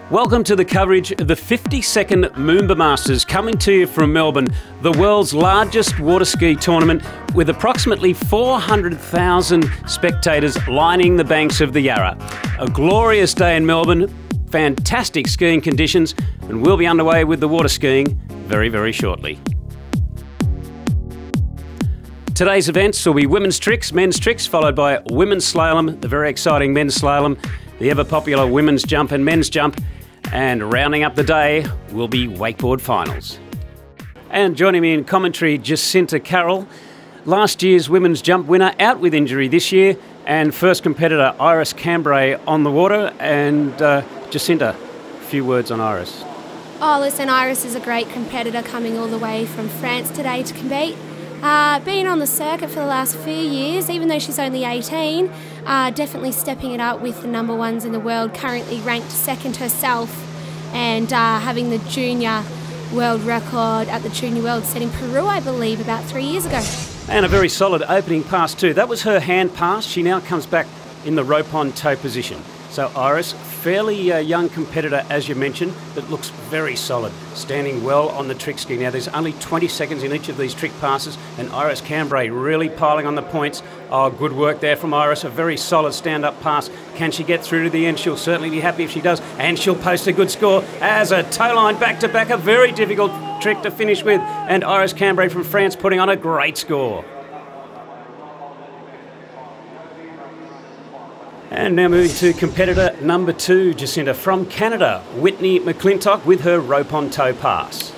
Welcome to the coverage of the 52nd Moomba Masters, coming to you from Melbourne, the world's largest water ski tournament with approximately 400,000 spectators lining the banks of the Yarra. A glorious day in Melbourne, fantastic skiing conditions, and we'll be underway with the water skiing very, very shortly. Today's events will be women's tricks, men's tricks, followed by women's slalom, the very exciting men's slalom, the ever-popular women's jump and men's jump, and rounding up the day will be wakeboard finals. And joining me in commentary, Jacinta Carroll, last year's women's jump winner, out with injury this year, and first competitor Iris Cambray on the water. And Jacinta, a few words on Iris. Oh, listen, Iris is a great competitor coming all the way from France today to compete. Been on the circuit for the last few years, even though she's only 18, definitely stepping it up with the number ones in the world, currently ranked second herself, and having the junior world record at the Junior World set in Peru, I believe, about 3 years ago. And a very solid opening pass too. That was her hand pass. She now comes back in the rope on toe position. So Iris, fairly young competitor, as you mentioned, but looks very solid, standing well on the trick ski. Now, there's only 20 seconds in each of these trick passes, and Iris Cambray really piling on the points. Oh, good work there from Iris, a very solid stand-up pass. Can she get through to the end? She'll certainly be happy if she does, and she'll post a good score as a toe line back-to-back, a very difficult trick to finish with, and Iris Cambray from France putting on a great score. And now moving to competitor number 2, Jacinta, from Canada, Whitney McClintock with her rope-on-toe pass.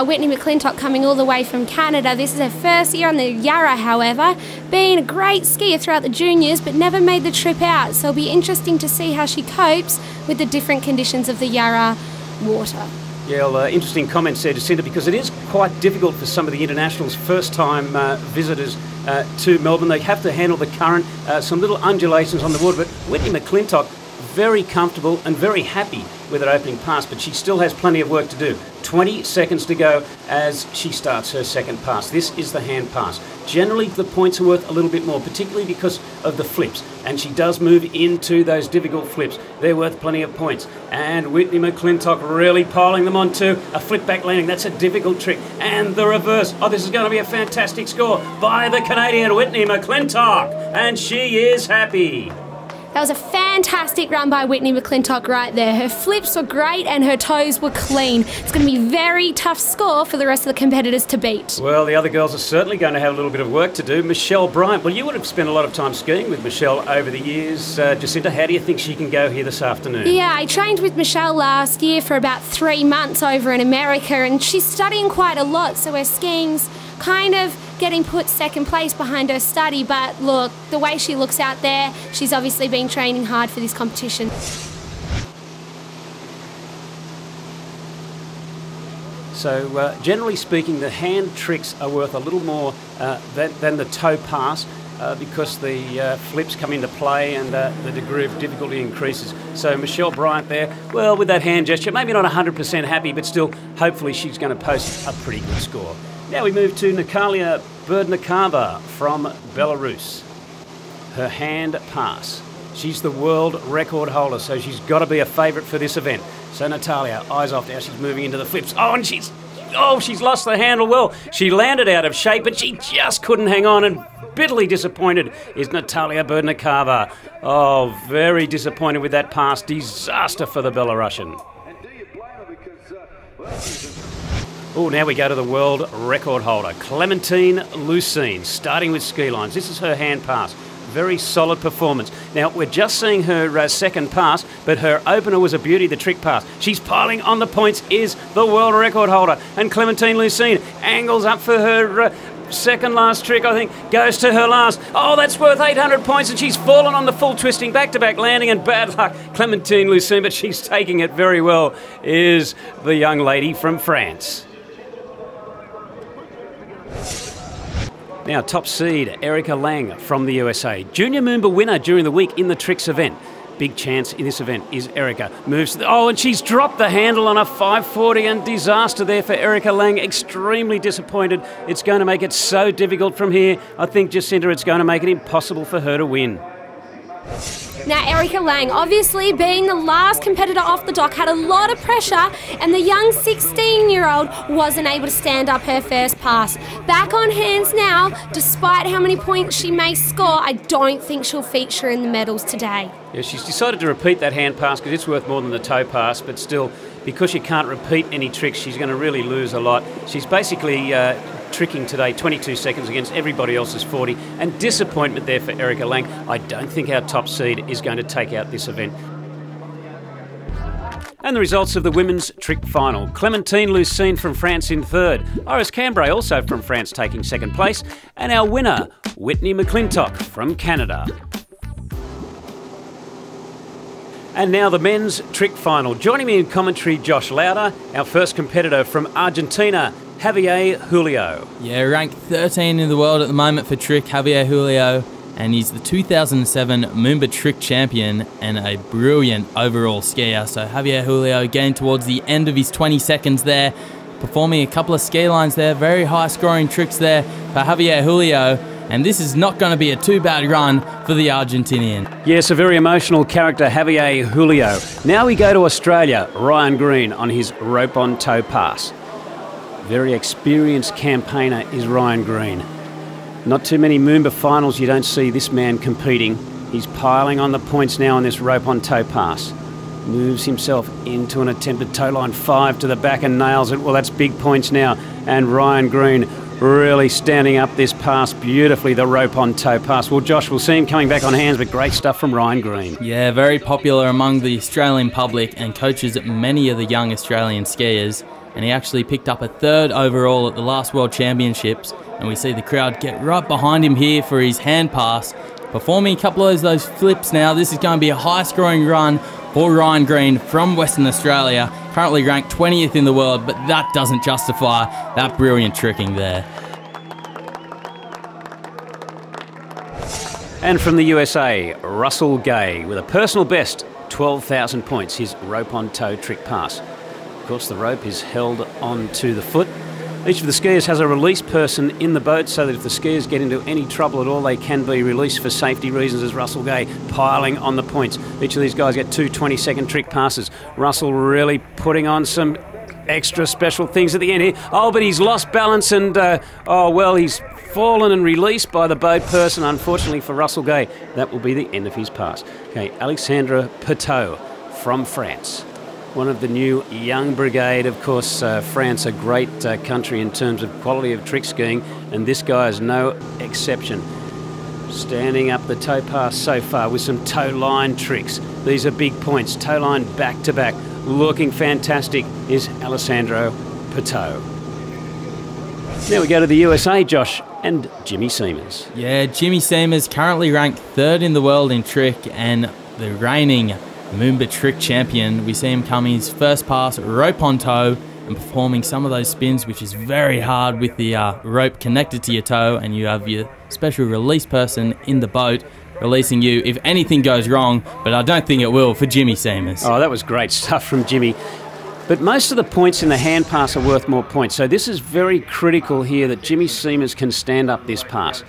Whitney McClintock coming all the way from Canada. This is her first year on the Yarra, however. Being a great skier throughout the juniors, but never made the trip out. So it'll be interesting to see how she copes with the different conditions of the Yarra water. Yeah, well, interesting comments there, Jacinta, because it is quite difficult for some of the internationals, first-time visitors to Melbourne. They have to handle the current, some little undulations on the water, but Whitney McClintock, very comfortable and very happy with her opening pass, but she still has plenty of work to do. 20 seconds to go as she starts her second pass. This is the hand pass. Generally, the points are worth a little bit more, particularly because of the flips, and she does move into those difficult flips. They're worth plenty of points. And Whitney McClintock really piling them onto a flip back landing. That's a difficult trick. And the reverse. Oh, this is going to be a fantastic score by the Canadian Whitney McClintock, and she is happy. That was a fantastic run by Whitney McClintock right there. Her flips were great and her toes were clean. It's going to be a very tough score for the rest of the competitors to beat. Well, the other girls are certainly going to have a little bit of work to do. Michelle Bryant, well, you would have spent a lot of time skiing with Michelle over the years. Jacinta, how do you think she can go here this afternoon? Yeah, I trained with Michelle last year for about 3 months over in America, and she's studying quite a lot, so her skiing's kind of getting put second place behind her study, but look, the way she looks out there, she's obviously been training hard for this competition. So generally speaking, the hand tricks are worth a little more than the toe pass because the flips come into play and the degree of difficulty increases. So Michelle Bryant there, well, with that hand gesture, maybe not 100% happy, but still, hopefully she's going to post a pretty good score. Now we move to Natalia Berdnikova from Belarus. Her hand pass. She's the world record holder, so she's got to be a favourite for this event. So Natalia, eyes off now, she's moving into the flips. Oh, and she's lost the handle. Well, she landed out of shape, but she just couldn't hang on, and bitterly disappointed is Natalia Berdnikova. Oh, very disappointed with that pass. Disaster for the Belarusian. Oh, now we go to the world record holder, Clementine Lucene, starting with ski lines. This is her hand pass. Very solid performance. Now, we're just seeing her second pass, but her opener was a beauty, the trick pass. She's piling on the points, is the world record holder. And Clementine Lucene angles up for her second last trick, I think, goes to her last. Oh, that's worth 800 points, and she's fallen on the full twisting back-to-back landing, and bad luck, Clementine Lucene, but she's taking it very well, is the young lady from France. Now, top seed, Erica Lang from the USA. Junior Moomba winner during the week in the tricks event. Big chance in this event is Erica. Moves to the, oh, and she's dropped the handle on a 540, and disaster there for Erica Lang. Extremely disappointed. It's going to make it so difficult from here. I think, Jacinta, it's going to make it impossible for her to win. Now, Erica Lang, obviously being the last competitor off the dock, had a lot of pressure, and the young 16-year-old wasn't able to stand up her first pass. Back on hands now, despite how many points she may score, I don't think she'll feature in the medals today. Yeah, she's decided to repeat that hand pass because it's worth more than the toe pass, but still, because she can't repeat any tricks, she's going to really lose a lot. She's basically tricking today 22 seconds against everybody else's 40, and disappointment there for Erica Lang. I don't think our top seed is going to take out this event. And the results of the women's trick final. Clémentine Lucine from France in third. Iris Cambray also from France taking second place. And our winner, Whitney McClintock from Canada. And now the men's trick final. Joining me in commentary, Josh Lauder, our first competitor from Argentina, Javier Julio. Yeah, ranked 13 in the world at the moment for trick, Javier Julio, and he's the 2007 Moomba trick champion and a brilliant overall skier. So Javier Julio getting towards the end of his 20 seconds there, performing a couple of ski lines there, very high scoring tricks there for Javier Julio. And this is not going to be a too bad run for the Argentinian. Yes, a very emotional character, Javier Julio. Now we go to Australia, Ryan Green on his rope on toe pass. Very experienced campaigner is Ryan Green. Not too many Moomba finals you don't see this man competing. He's piling on the points now on this rope on toe pass. Moves himself into an attempted toe line 5 to the back and nails it. Well, that's big points now. And Ryan Green really standing up this pass beautifully, the rope on toe pass. Well, Josh, we'll see him coming back on hands, but great stuff from Ryan Green. Yeah, very popular among the Australian public and coaches many of the young Australian skiers. And he actually picked up a third overall at the last World Championships. And we see the crowd get right behind him here for his hand pass. Performing a couple of those flips now. This is going to be a high-scoring run for Ryan Green from Western Australia. Currently ranked 20th in the world, but that doesn't justify that brilliant tricking there. And from the USA, Russell Gay with a personal best, 12,000 points, his rope on toe trick pass. Of course, the rope is held onto the foot. Each of the skiers has a release person in the boat so that if the skiers get into any trouble at all, they can be released for safety reasons, as Russell Gay piling on the points. Each of these guys get two 20-second trick passes. Russell really putting on some extra special things at the end here. Oh, but he's lost balance and, he's fallen and released by the boat person. Unfortunately for Russell Gay, that will be the end of his pass. Okay, Alexandra Petot from France. One of the new young brigade. Of course, France, a great country in terms of quality of trick skiing, and this guy is no exception. Standing up the toe pass so far with some toe line tricks. These are big points. Toe line back to back. Looking fantastic is Alessandro Petot. Now we go to the USA, Josh, and Jimmy Seamers. Yeah, Jimmy Seamers currently ranked third in the world in trick and the reigning Moomba trick champion. We see him coming his first pass, rope on toe, and performing some of those spins, which is very hard with the rope connected to your toe, and you have your special release person in the boat releasing you if anything goes wrong, but I don't think it will for Jimmy Seamers. Oh, that was great stuff from Jimmy. But most of the points in the hand pass are worth more points, so this is very critical here that Jimmy Seamers can stand up this pass.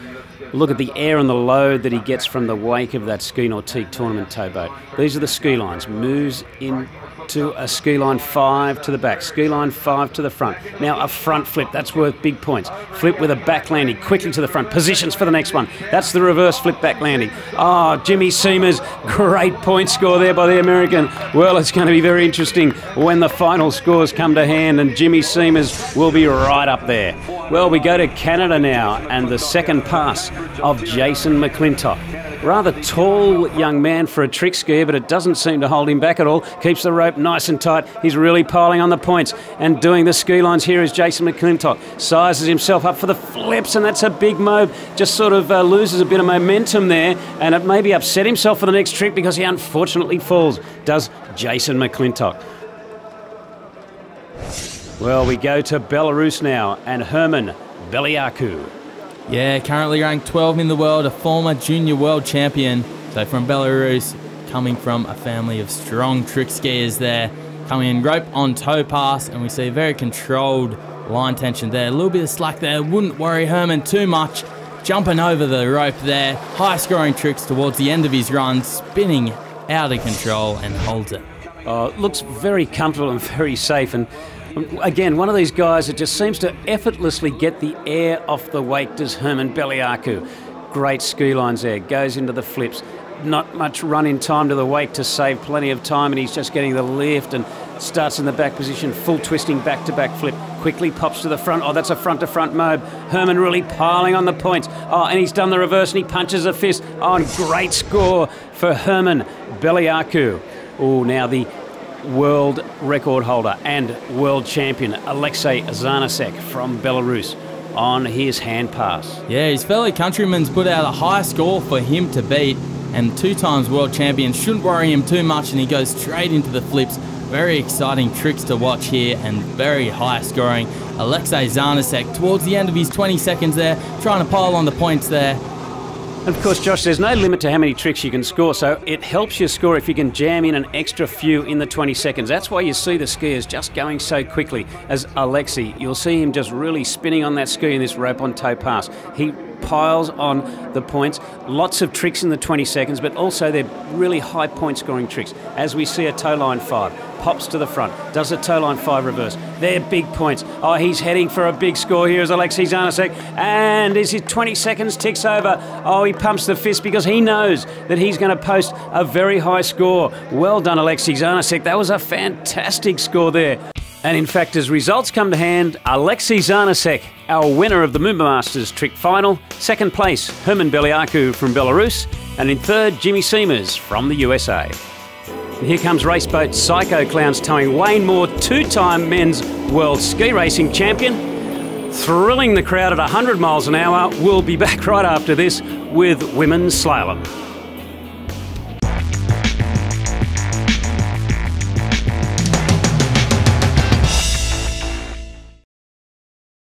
Look at the air and the load that he gets from the wake of that ski nautique tournament towboat. These are the ski lines. Moves into a ski line 5 to the back, ski line 5 to the front. Now a front flip, that's worth big points. Flip with a back landing, quickly to the front. Positions for the next one. That's the reverse flip back landing. Oh, Jimmy Seamers, great point score there by the American. Well, it's going to be very interesting when the final scores come to hand, and Jimmy Seamers will be right up there. Well, we go to Canada now, and the second pass of Jason McClintock. Rather tall young man for a trick skier, but it doesn't seem to hold him back at all. Keeps the rope nice and tight. He's really piling on the points and doing the ski lines. Here is Jason McClintock. Sizes himself up for the flips, and that's a big mob. Just sort of loses a bit of momentum there, and it maybe upset himself for the next trick because he unfortunately falls. Does Jason McClintock. Well, we go to Belarus now, and Herman Beliaku. Yeah, currently ranked 12 in the world, a former junior world champion. So from Belarus, coming from a family of strong trick skiers there. Coming in rope on toe pass, and we see very controlled line tension there. A little bit of slack there, wouldn't worry Herman too much. jumping over the rope there, high-scoring tricks towards the end of his run, spinning out of control and holds it. Looks very comfortable and very safe, and again, one of these guys that just seems to effortlessly get the air off the wake does Herman Beliaku. Great ski lines there, goes into the flips. Not much run in time to the wake to save plenty of time, and he's just getting the lift and starts in the back position, full twisting back-to-back flip, quickly pops to the front. Oh, that's a front-to-front mob. Herman really piling on the points. Oh, and he's done the reverse and he punches a fist. Oh, and great score for Herman Beliaku. Oh, now the world record holder and world champion Alexei Zanasek from Belarus on his hand pass. Yeah, his fellow countrymen's put out a high score for him to beat, and 2 times world champion shouldn't worry him too much, and he goes straight into the flips. Very exciting tricks to watch here and very high scoring. Alexei Zanasek towards the end of his 20 seconds there, trying to pile on the points there. And of course, Josh, there's no limit to how many tricks you can score, so it helps you score if you can jam in an extra few in the 20 seconds. That's why you see the skiers just going so quickly. As Alexei, you'll see him just really spinning on that ski in this rope on toe pass. He piles on the points. Lots of tricks in the 20 seconds, but also they're really high point scoring tricks. As we see a toe line 5, pops to the front, does a toe line 5 reverse. They're big points. Oh, he's heading for a big score here as Alexei Zanasek, and as his 20 seconds ticks over, oh, he pumps the fist because he knows that he's going to post a very high score. Well done, Alexei Zanasek. That was a fantastic score there. And in fact, as results come to hand, Alexei Zanasek, our winner of the Moomba Masters trick final. Second place, Herman Beliaku from Belarus. And in third, Jimmy Seamers from the USA. And here comes raceboat Psycho Clowns towing Wayne Moore, 2-time men's world ski racing champion. Thrilling the crowd at 100 miles an hour. We'll be back right after this with women's slalom.